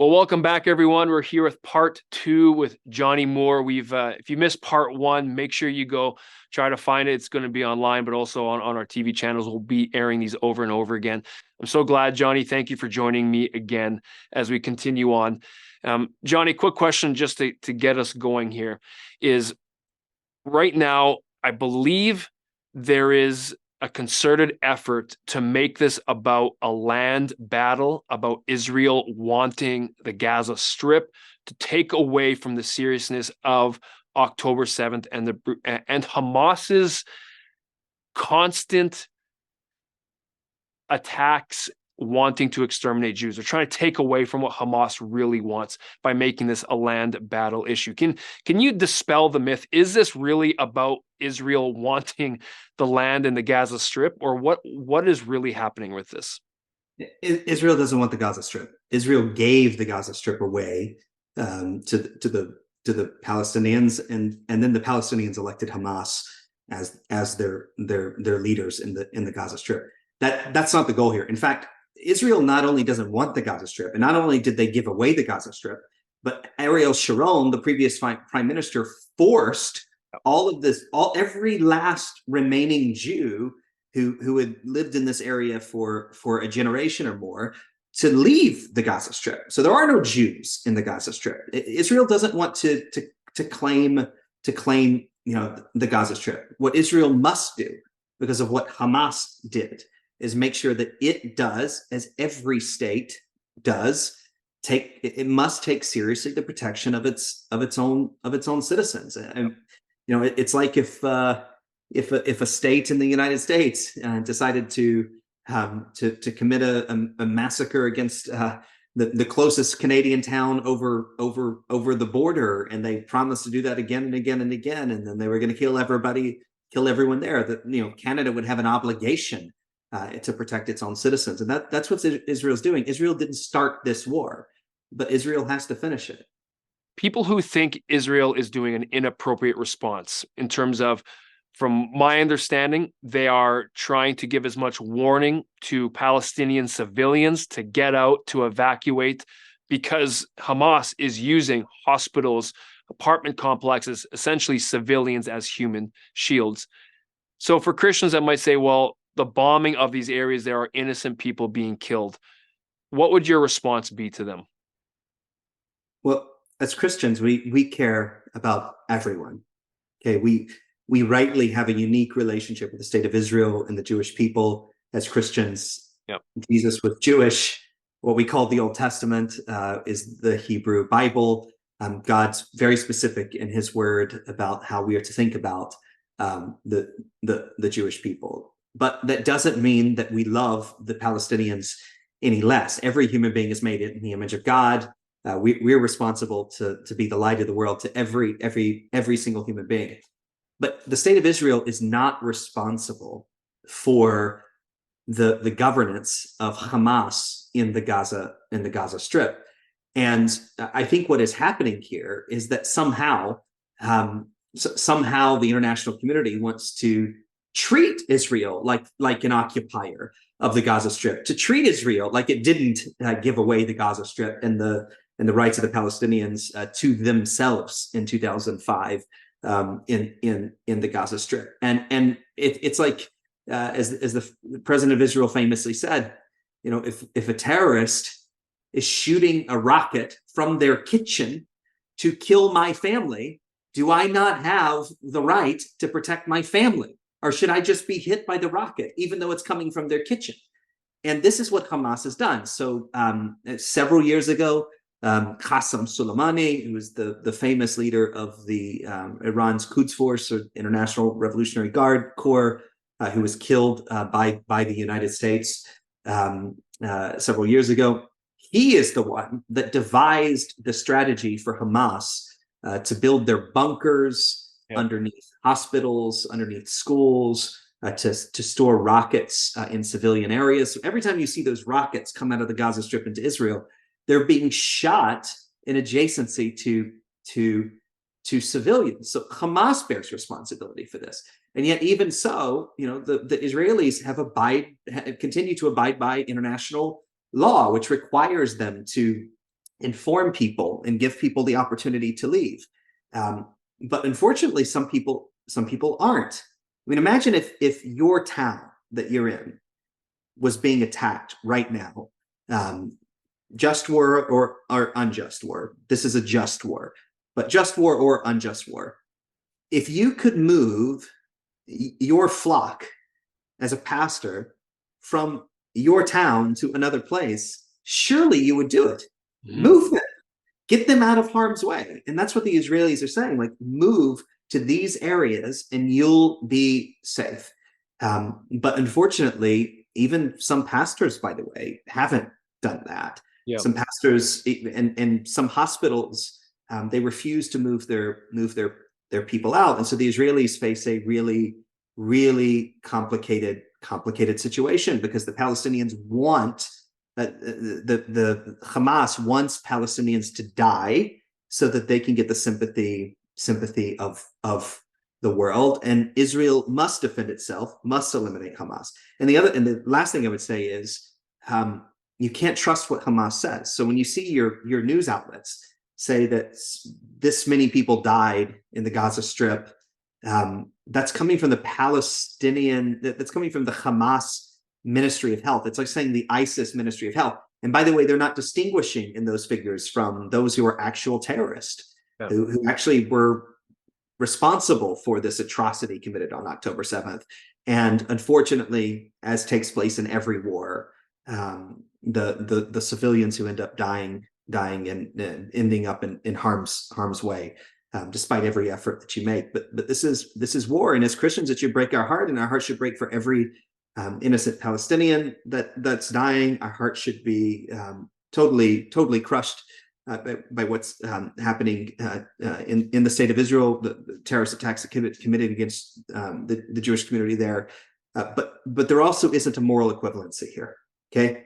Well, welcome back, everyone. We're here with part two with Johnnie Moore. If you missed part one, make sure you go try to find it. It's going to be online, but also on our TV channels. We'll be airing these over and over again. I'm so glad, Johnnie. Thank you for joining me again as we continue on. Johnnie, quick question just to get us going here is right now, I believe there is a concerted effort to make this about a land battle, about Israel wanting the Gaza Strip to take away from the seriousness of October 7th and Hamas's constant attacks wanting to exterminate Jews. They're trying to take away from what Hamas really wants by making this a land battle issue. Can you dispel the myth? Is this really about Israel wanting the land in the Gaza Strip, or what is really happening with this? Israel doesn't want the Gaza Strip. Israel gave the Gaza Strip away to the Palestinians, and then the Palestinians elected Hamas as their leaders in the Gaza Strip. That's not the goal here. In fact, Israel not only doesn't want the Gaza Strip, and not only did they give away the Gaza Strip, but Ariel Sharon, the previous prime minister, forced every last remaining Jew who had lived in this area for a generation or more to leave the Gaza Strip. So there are no Jews in the Gaza Strip. Israel doesn't want to claim the Gaza Strip. What Israel must do, because of what Hamas did, is make sure that it does, as every state does, it must take seriously the protection of its own citizens. And it's like if a state in the United States decided to commit a massacre against the closest Canadian town over the border, and they promised to do that again and again and again, and then they were going to kill everyone there, that Canada would have an obligation to protect its own citizens. And that's what Israel's doing. Israel didn't start this war, but Israel has to finish it. People who think Israel is doing an inappropriate response in terms of, from my understanding, they are trying to give as much warning to Palestinian civilians to get out, to evacuate, because Hamas is using hospitals, apartment complexes, essentially civilians as human shields. So for Christians that might say, well, the bombing of these areas, there are innocent people being killed. What would your response be to them? Well, as Christians, we care about everyone. Okay, we rightly have a unique relationship with the state of Israel and the Jewish people. As Christians, yep. Jesus was Jewish. What we call the Old Testament is the Hebrew Bible. God's very specific in His Word about how we are to think about the Jewish people. But that doesn't mean that we love the Palestinians any less. Every human being is made in the image of God. We're responsible to be the light of the world to every single human being. But the state of Israel is not responsible for the governance of Hamas in the Gaza Strip. And I think what is happening here is that somehow the international community wants to treat Israel like an occupier of the Gaza Strip, to treat Israel like it didn't give away the Gaza Strip and the rights of the Palestinians to themselves in 2005 in the Gaza Strip. And it's like as the president of Israel famously said, if a terrorist is shooting a rocket from their kitchen to kill my family, do I not have the right to protect my family? Or should I just be hit by the rocket, even though it's coming from their kitchen? And this is what Hamas has done. So several years ago, Qasem Soleimani, who was the famous leader of the Iran's Quds Force, or International Revolutionary Guard Corps, who was killed by the United States several years ago, he is the one that devised the strategy for Hamas to build their bunkers underneath hospitals, underneath schools, to store rockets in civilian areas. So every time you see those rockets come out of the Gaza Strip into Israel, they're being shot in adjacency to civilians. So Hamas bears responsibility for this. And yet, even so, the Israelis continue to abide by international law, which requires them to inform people and give people the opportunity to leave. But unfortunately, some people aren't. I mean, imagine if your town that you're in was being attacked right now, just war or unjust war. This is a just war, but just war or unjust war. If you could move your flock as a pastor from your town to another place, surely you would do it. Move them, get them out of harm's way. And that's what the Israelis are saying, like, move to these areas and you'll be safe. But unfortunately, even some pastors, by the way, haven't done that. Yeah. Some pastors and some hospitals, they refuse to move their people out. And so the Israelis face a really, really complicated situation, because the Palestinians want the Hamas wants Palestinians to die so that they can get the sympathy of the world, and Israel must defend itself, must eliminate Hamas. And the last thing I would say is, you can't trust what Hamas says. So when you see your news outlets say that this many people died in the Gaza Strip, that's coming from the Palestinian, that's coming from the Hamas Ministry of Health. It's like saying the ISIS Ministry of Health. And by the way, they're not distinguishing in those figures from those who are actual terrorists, who actually were responsible for this atrocity committed on October 7th. And unfortunately, as takes place in every war, the civilians who end up dying and ending up in harm's way, despite every effort that you make. But this is war, and as Christians, it should break our heart, and our heart should break for every innocent Palestinian that's dying. Our heart should be totally crushed by what's happening in the state of Israel, the terrorist attacks committed against the Jewish community there. But there also isn't a moral equivalency here. Okay,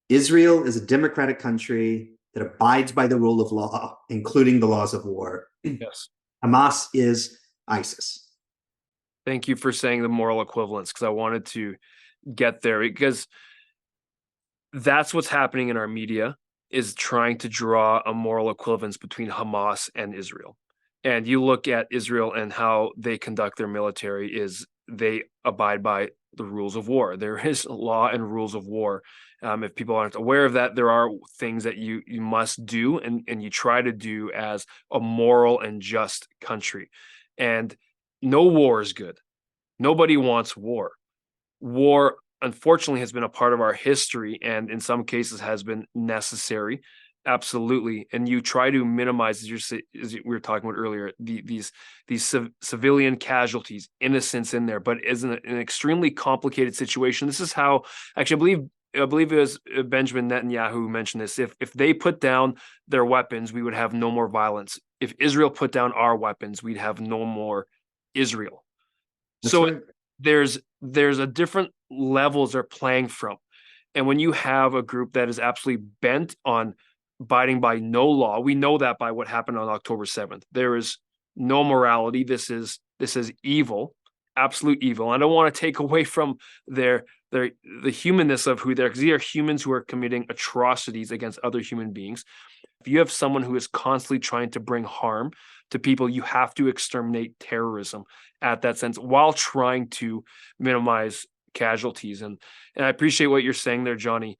Israel is a democratic country that abides by the rule of law, including the laws of war. Yes. Hamas is ISIS. Thank you for saying the moral equivalence, because I wanted to get there, because that's what's happening in our media, is trying to draw a moral equivalence between Hamas and Israel. And you look at Israel and how they conduct their military is they abide by the rules of war. There is law and rules of war. If people aren't aware of that, there are things that you must do and you try to do as a moral and just country. And no war is good. Nobody wants war. War, unfortunately, has been a part of our history, and in some cases has been necessary. Absolutely. And you try to minimize, as we were talking about earlier, these civilian casualties, innocents in there, but is an extremely complicated situation. This is how, actually, I believe it was Benjamin Netanyahu who mentioned this. If they put down their weapons, we would have no more violence. If Israel put down our weapons, we'd have no more Israel. That's so right. There's a different levels they're playing from. And when you have a group that is absolutely bent on abiding by no law, we know that by what happened on October 7th. There is no morality. This is evil, absolute evil. I don't want to take away from the humanness of who they're, because these are humans who are committing atrocities against other human beings. If you have someone who is constantly trying to bring harm to people, you have to exterminate terrorism at that sense while trying to minimize casualties. And I appreciate what you're saying there, Johnny,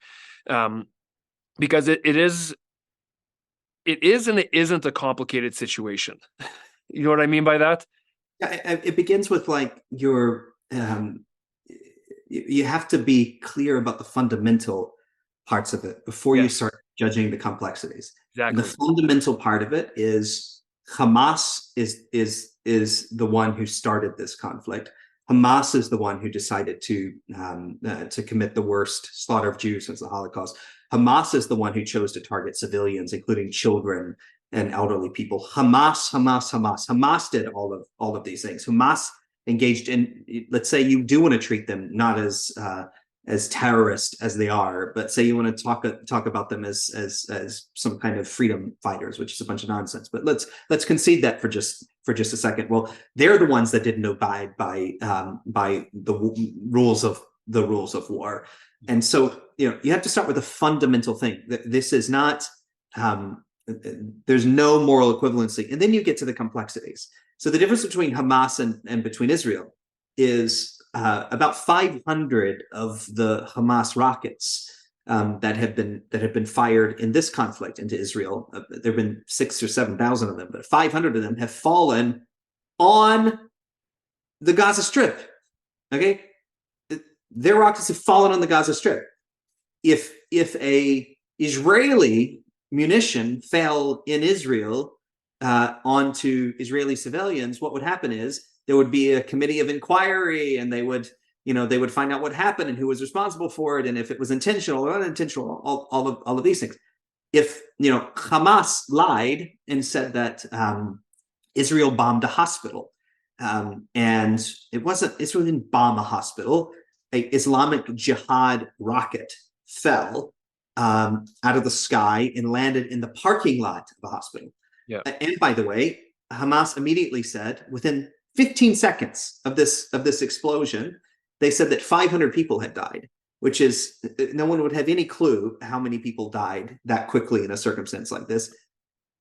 because it is and it isn't a complicated situation. You know what I mean by that? Yeah, it begins with like you have to be clear about the fundamental parts of it before you start judging the complexities. Exactly. And the fundamental part of it is Hamas is the one who started this conflict. Hamas is the one who decided to commit the worst slaughter of Jews since the Holocaust. Hamas is the one who chose to target civilians, including children and elderly people. Hamas did all of these things. Hamas engaged in, let's say you do want to treat them not as terrorists as they are, but say you want to talk about them as some kind of freedom fighters, which is a bunch of nonsense. But let's concede that for just a second. Well, they're the ones that didn't abide by the rules of the rules of war. And so, you have to start with a fundamental thing. This is not, there's no moral equivalency. And then you get to the complexities. So the difference between Hamas and between Israel is about 500 of the Hamas rockets that have been fired in this conflict into Israel. There have been 6,000 or 7,000 of them, but 500 of them have fallen on the Gaza Strip. Okay, their rockets have fallen on the Gaza Strip. If a Israeli munition fell in Israel onto Israeli civilians, what would happen is there would be a committee of inquiry, and they would find out what happened and who was responsible for it, and if it was intentional or unintentional, all of these things. If Hamas lied and said that Israel bombed a hospital, and Israel didn't bomb a hospital. An Islamic Jihad rocket fell out of the sky and landed in the parking lot of a hospital. Yeah. And by the way, Hamas immediately said, within 15 seconds of this explosion, they said that 500 people had died, which is, no one would have any clue how many people died that quickly in a circumstance like this.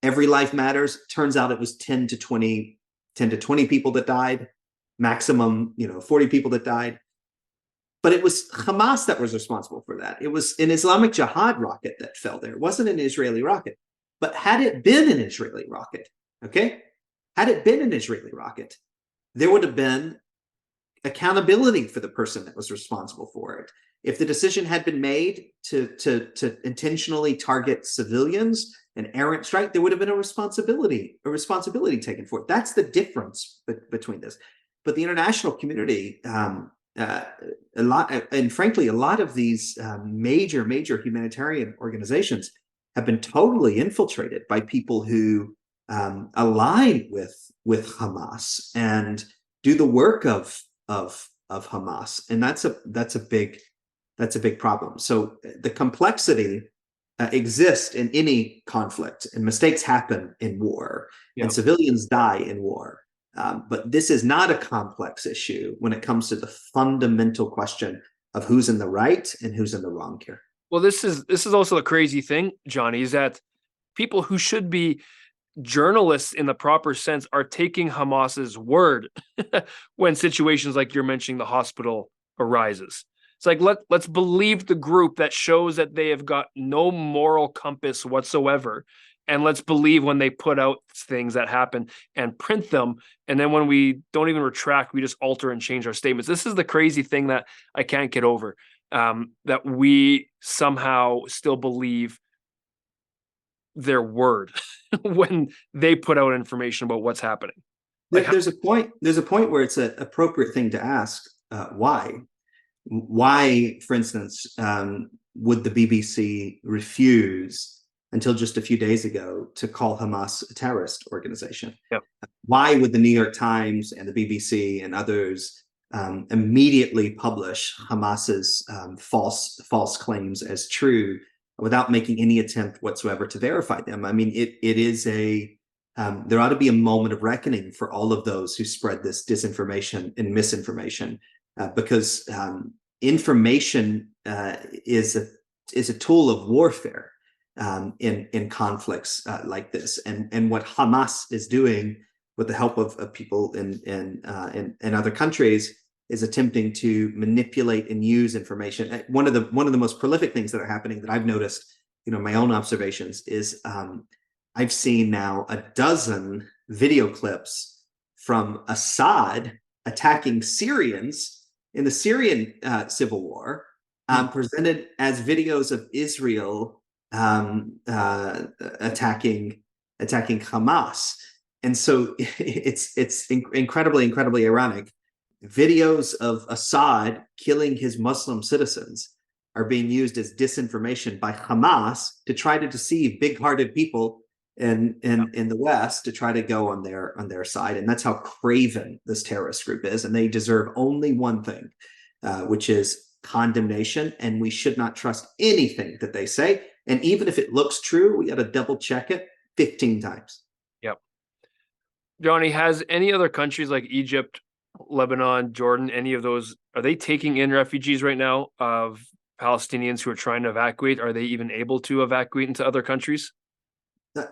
Every life matters. Turns out it was 10 to 20 people that died, maximum 40 people that died. But it was Hamas that was responsible for that. It was an Islamic Jihad rocket that fell there. It wasn't an Israeli rocket. But had it been an Israeli rocket, there would have been accountability for the person that was responsible for it. If the decision had been made to intentionally target civilians, an errant strike, there would have been a responsibility taken for it. That's the difference between this. But the international community, frankly, a lot of these major humanitarian organizations have been totally infiltrated by people who align with Hamas and do the work of Hamas, and that's a big problem. So the complexity exists in any conflict, and mistakes happen in war, and civilians die in war. But this is not a complex issue when it comes to the fundamental question of who's in the right and who's in the wrong here. Well, this is also the crazy thing, Johnny, is that people who should be journalists in the proper sense are taking Hamas's word when situations like you're mentioning the hospital arises. It's like, let's believe the group that shows that they have got no moral compass whatsoever. And let's believe when they put out things that happen and print them. And then when we don't even retract, we just alter and change our statements. This is the crazy thing that I can't get over, that we somehow still believe their word when they put out information about what's happening. There's a point where it's an appropriate thing to ask, why, for instance, would the BBC refuse until just a few days ago to call Hamas a terrorist organization? Yep. Why would the New York Times and the BBC and others immediately publish Hamas's false claims as true without making any attempt whatsoever to verify them? I mean, it is there ought to be a moment of reckoning for all of those who spread this disinformation and misinformation, because information is a tool of warfare in conflicts like this, and what Hamas is doing with the help of people in other countries is attempting to manipulate and use information. One of the most prolific things that are happening that I've noticed, my own observations, is I've seen now a dozen video clips from Assad attacking Syrians in the Syrian civil war, presented as videos of Israel attacking Hamas. And so it's incredibly ironic. Videos of Assad killing his Muslim citizens are being used as disinformation by Hamas to try to deceive big-hearted people in the West to try to go on their side. And that's how craven this terrorist group is. And they deserve only one thing, which is condemnation. And we should not trust anything that they say. And even if it looks true, we got to double check it 15 times. Yep. Johnny, has any other countries like Egypt Lebanon, Jordan, any of those, are they taking in refugees right now of Palestinians who are trying to evacuate? Are they even able to evacuate into other countries?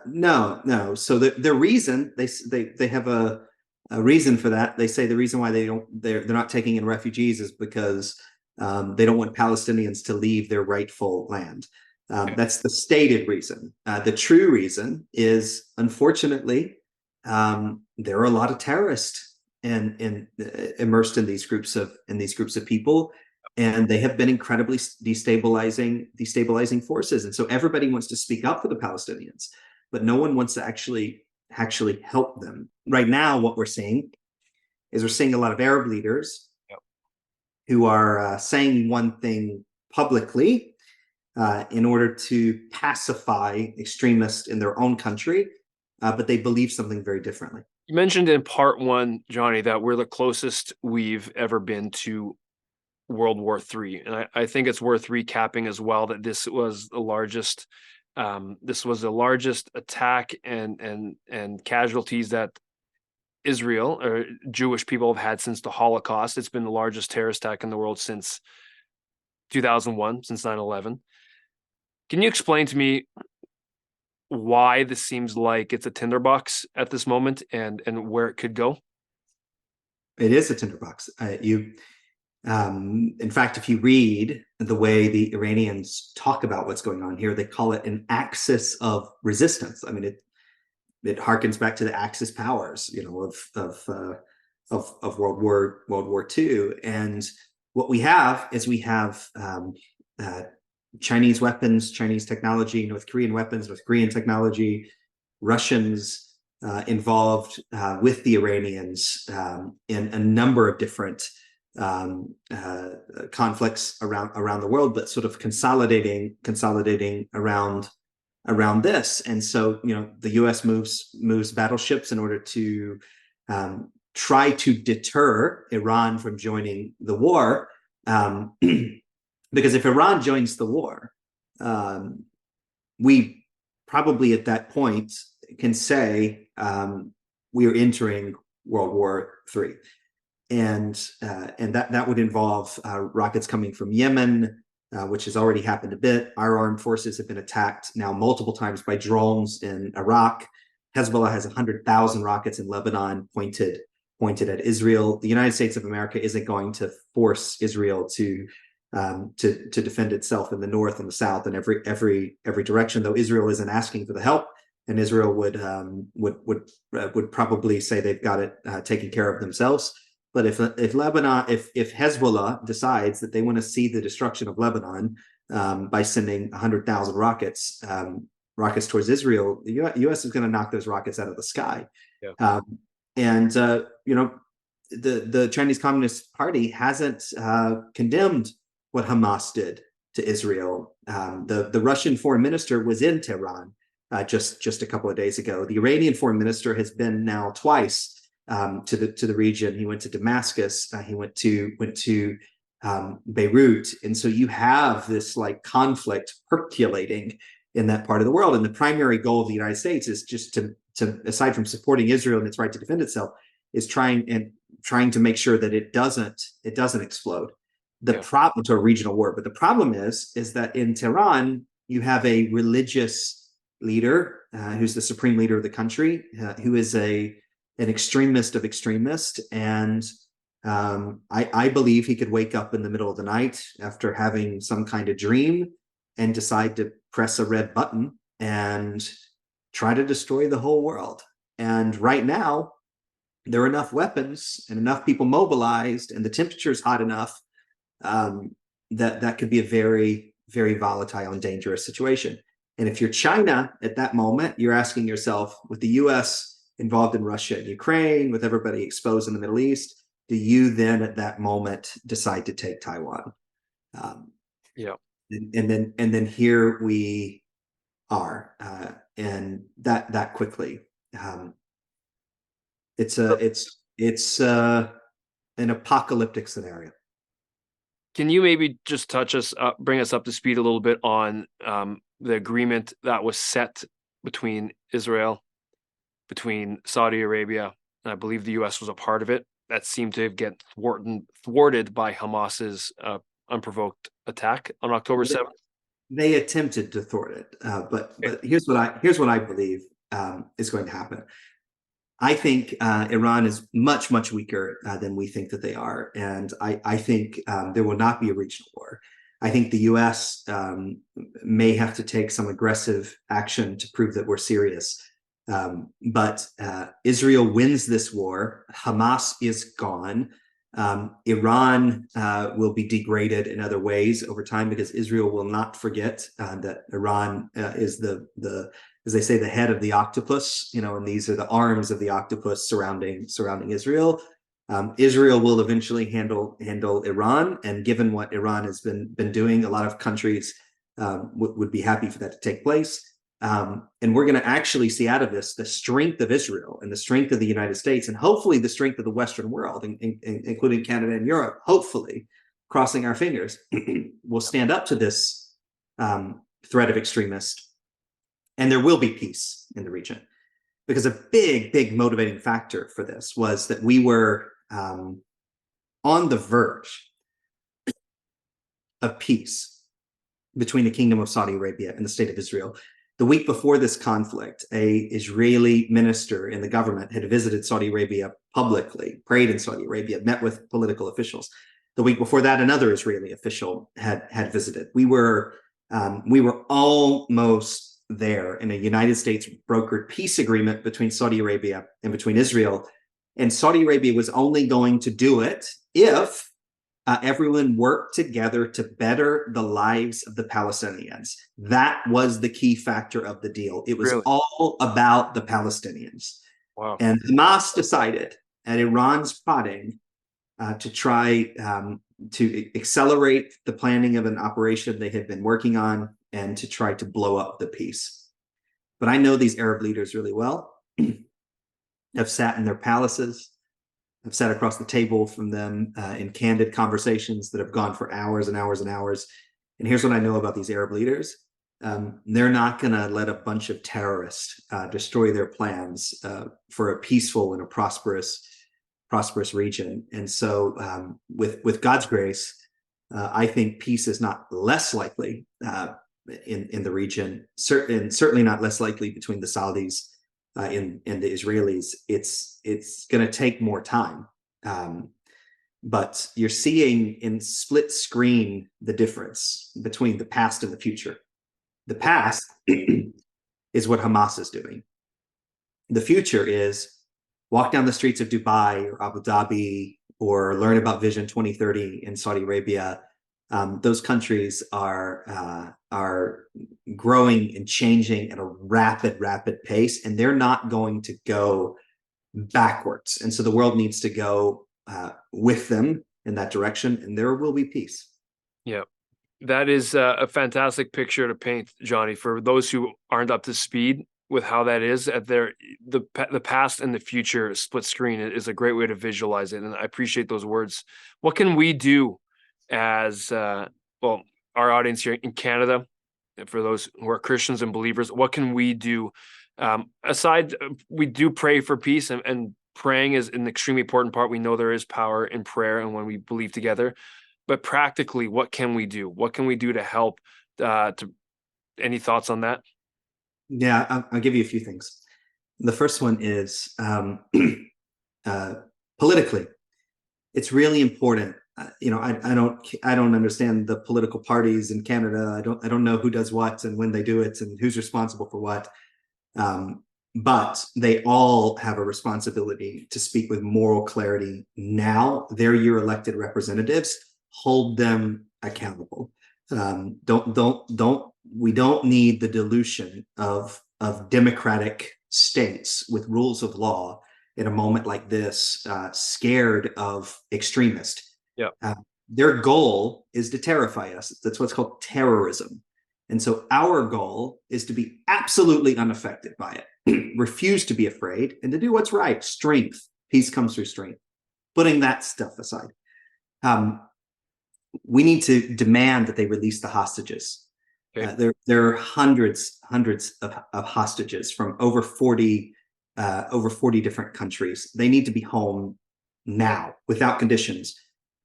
No, no. So the reason they have a reason for that. They say the reason why they're not taking in refugees is because they don't want Palestinians to leave their rightful land. Okay. That's the stated reason. The true reason is, unfortunately, there are a lot of terrorists and immersed in these groups of people, and they have been incredibly destabilizing forces. And so everybody wants to speak up for the Palestinians, but no one wants to actually help them. Right now, what we're seeing is we're seeing a lot of Arab leaders Yep. who are saying one thing publicly in order to pacify extremists in their own country, but they believe something very differently. You mentioned in part one, Johnny, that we're the closest we've ever been to World War III. And I think it's worth recapping as well that this was the largest attack and casualties that Israel or Jewish people have had since the Holocaust. It's been the largest terrorist attack in the world since 2001, since 9/11. Can you explain to me why this seems like it's a tinderbox at this moment and where it could go? It is a tinderbox. In fact, if you read the way the Iranians talk about what's going on here, they call it an axis of resistance. I mean, it harkens back to the Axis powers, of World War II. And what we have is Chinese weapons, Chinese technology, North Korean weapons, North Korean technology, Russians involved with the Iranians in a number of different conflicts around the world, but sort of consolidating around this. And so, the U.S. moves battleships in order to try to deter Iran from joining the war. Because if Iran joins the war, we probably at that point can say we are entering World War III. And that would involve rockets coming from Yemen, which has already happened a bit. Our armed forces have been attacked now multiple times by drones in Iraq. Hezbollah has 100,000 rockets in Lebanon pointed at Israel. The United States of America isn't going to force Israel to defend itself in the north and the south and every direction. Though Israel isn't asking for the help, and Israel would probably say they've got it taken care of themselves. But if Hezbollah decides that they want to see the destruction of Lebanon by sending 100,000 rockets towards Israel, the U.S. is going to knock those rockets out of the sky. Yeah. The Chinese Communist Party hasn't condemned what Hamas did to Israel. The Russian foreign minister was in Tehran just a couple of days ago. The Iranian foreign minister has been now twice to the region. He went to Damascus. He went to Beirut, and so you have this conflict percolating in that part of the world. And the primary goal of the United States is just to aside from supporting Israel and its right to defend itself, is trying to make sure that it doesn't explode. The problem to a regional war, but the problem is that in Tehran you have a religious leader who's the supreme leader of the country, who is an extremist of extremists, and I believe he could wake up in the middle of the night after having some kind of dream and decide to press a red button and try to destroy the whole world. And right now, there are enough weapons and enough people mobilized, and the temperature is hot enough that could be a very, very volatile and dangerous situation. And if you're China at that moment, you're asking yourself, with the U.S. involved in Russia and Ukraine, with everybody exposed in the Middle East, do you then at that moment decide to take Taiwan? Yeah. And then here we are, and that quickly. It's an apocalyptic scenario. Can you maybe just bring us up to speed a little bit on the agreement that was set between Israel, between Saudi Arabia, and I believe the U.S. was a part of it, that seemed to get thwarted by Hamas's unprovoked attack on October 7th. They attempted to thwart it, but here's what I believe is going to happen. I think Iran is much weaker than we think that they are, and I think there will not be a regional war. I think the U.S. May have to take some aggressive action to prove that we're serious. But Israel wins this war. Hamas is gone. Iran will be degraded in other ways over time, because Israel will not forget that Iran is the as they say, the head of the octopus, and these are the arms of the octopus surrounding Israel. Israel will eventually handle Iran, and given what Iran has been doing, a lot of countries would be happy for that to take place. And we're going to actually see out of this the strength of Israel and the strength of the United States, and hopefully the strength of the Western world, including Canada and Europe. Hopefully, crossing our fingers, will stand up to this threat of extremists, and there will be peace in the region. Because a big motivating factor for this was that we were on the verge of peace between the Kingdom of Saudi Arabia and the State of Israel. The week before this conflict, a Israeli minister in the government had visited Saudi Arabia publicly, prayed in Saudi Arabia, met with political officials. The week before that, another Israeli official had visited. We were almost there in a United States brokered peace agreement between Saudi Arabia and between Israel. And Saudi Arabia was only going to do it if everyone worked together to better the lives of the Palestinians. That was the key factor of the deal. It was all about the Palestinians. Wow. And Hamas decided, at Iran's prodding, to try to accelerate the planning of an operation they had been working on, and to try to blow up the peace. But I know these Arab leaders really well. I've sat in their palaces. I've sat across the table from them in candid conversations that have gone for hours and hours and hours. And here's what I know about these Arab leaders. They're not going to let a bunch of terrorists destroy their plans for a peaceful and a prosperous region. And so with God's grace, I think peace is not less likely in the region, certainly not less likely between the Saudis and the Israelis. It's going to take more time, but you're seeing in split screen the difference between the past and the future. The past is what Hamas is doing. The future is walk down the streets of Dubai or Abu Dhabi, or learn about Vision 2030 in Saudi Arabia. Those countries are growing and changing at a rapid pace, and they're not going to go backwards. And so the world needs to go with them in that direction, and there will be peace. Yeah, that is a fantastic picture to paint, Johnny, for those who aren't up to speed with how that is. The past and the future split screen is a great way to visualize it, and I appreciate those words. What can we do as our audience here in Canada, for those who are Christians and believers? What can we do aside? We do pray for peace, and praying is an extremely important part. We know there is power in prayer and when we believe together, but practically, what can we do? What can we do to help? Any thoughts on that? Yeah, I'll give you a few things. The first one is politically, it's really important. I don't understand the political parties in Canada. I don't know who does what and when they do it and who's responsible for what. But they all have a responsibility to speak with moral clarity now. They're your elected representatives. Hold them accountable. We don't need the dilution of democratic states with rules of law in a moment like this, scared of extremists. Yeah. Their goal is to terrify us. That's what's called terrorism. And so our goal is to be absolutely unaffected by it, refuse to be afraid, and to do what's right. Strength. Peace comes through strength. Putting that stuff aside. We need to demand that they release the hostages. Okay. There are hundreds of hostages from over 40 different countries. They need to be home now, without conditions.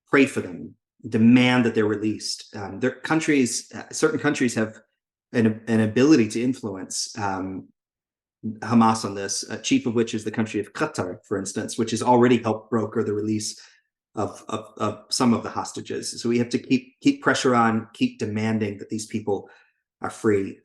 Pray for them. Demand that they're released. Certain countries have an ability to influence Hamas on this, chief of which is the country of Qatar, for instance, which has already helped broker the release of some of the hostages. So we have to keep pressure on, keep demanding that these people are free.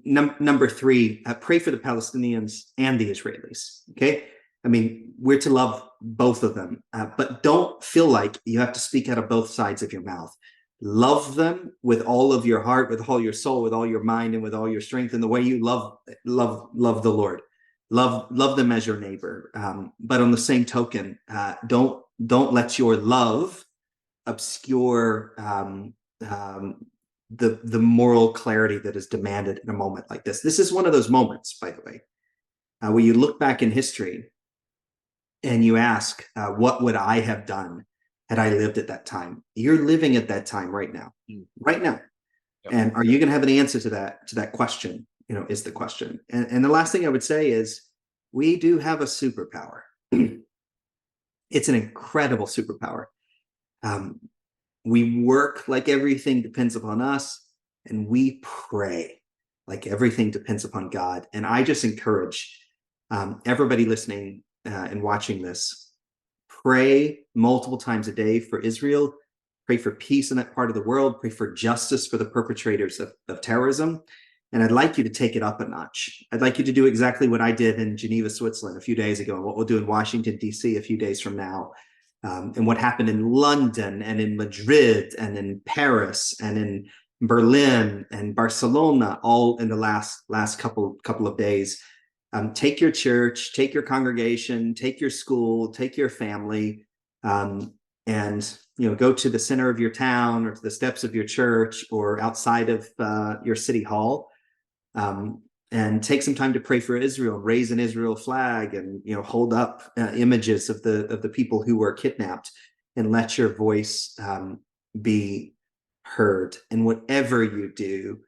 Number three, pray for the Palestinians and the Israelis. Okay, I mean, we're to love both of them, but don't feel like you have to speak out of both sides of your mouth. Love them with all of your heart, with all your soul, with all your mind, and with all your strength, in the way you love the Lord. Love them as your neighbor. But on the same token, don't let your love obscure the moral clarity that is demanded in a moment like this. This is one of those moments, by the way, where you look back in history and you ask, what would I have done had I lived at that time? You're living at that time right now, right now. Yep. And are you going to have an answer to that question? Is the question. And the last thing I would say is, we do have a superpower. It's an incredible superpower. We work like everything depends upon us, and we pray like everything depends upon God. And I just encourage everybody listening and watching this, pray multiple times a day for Israel. Pray for peace in that part of the world. Pray for justice for the perpetrators of terrorism. And I'd like you to take it up a notch. I'd like you to do exactly what I did in Geneva, Switzerland a few days ago, and what we'll do in Washington, D.C. a few days from now, and what happened in London and in Madrid and in Paris and in Berlin and Barcelona, all in the last couple of days. Take your church, take your congregation, take your school, take your family, and go to the center of your town, or to the steps of your church, or outside of your city hall, and take some time to pray for Israel, raise an Israel flag, and hold up images of the people who were kidnapped, and let your voice be heard. And whatever you do,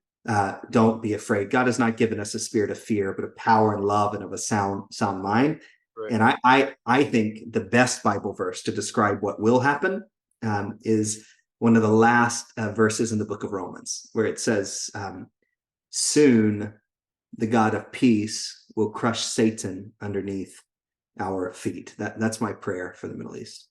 don't be afraid. God has not given us a spirit of fear, but of power and love and of a sound mind. Right. And I think the best Bible verse to describe what will happen is one of the last verses in the book of Romans, where it says, soon the God of peace will crush Satan underneath our feet. That's my prayer for the Middle East.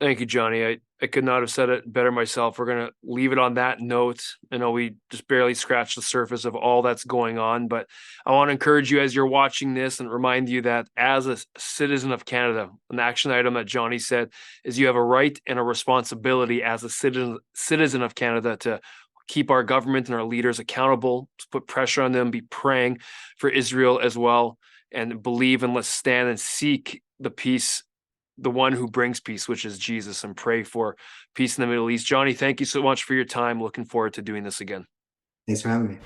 Thank you, Johnny. I could not have said it better myself. We're going to leave it on that note. I know we just barely scratched the surface of all that's going on, but I want to encourage you as you're watching this and remind you that as a citizen of Canada, an action item that Johnny said is you have a right and a responsibility as a citizen of Canada to keep our government and our leaders accountable, put pressure on them, be praying for Israel as well, and believe, and let's stand and seek the peace, the one who brings peace, which is Jesus, and pray for peace in the Middle East. Johnny, thank you so much for your time. Looking forward to doing this again. Thanks for having me.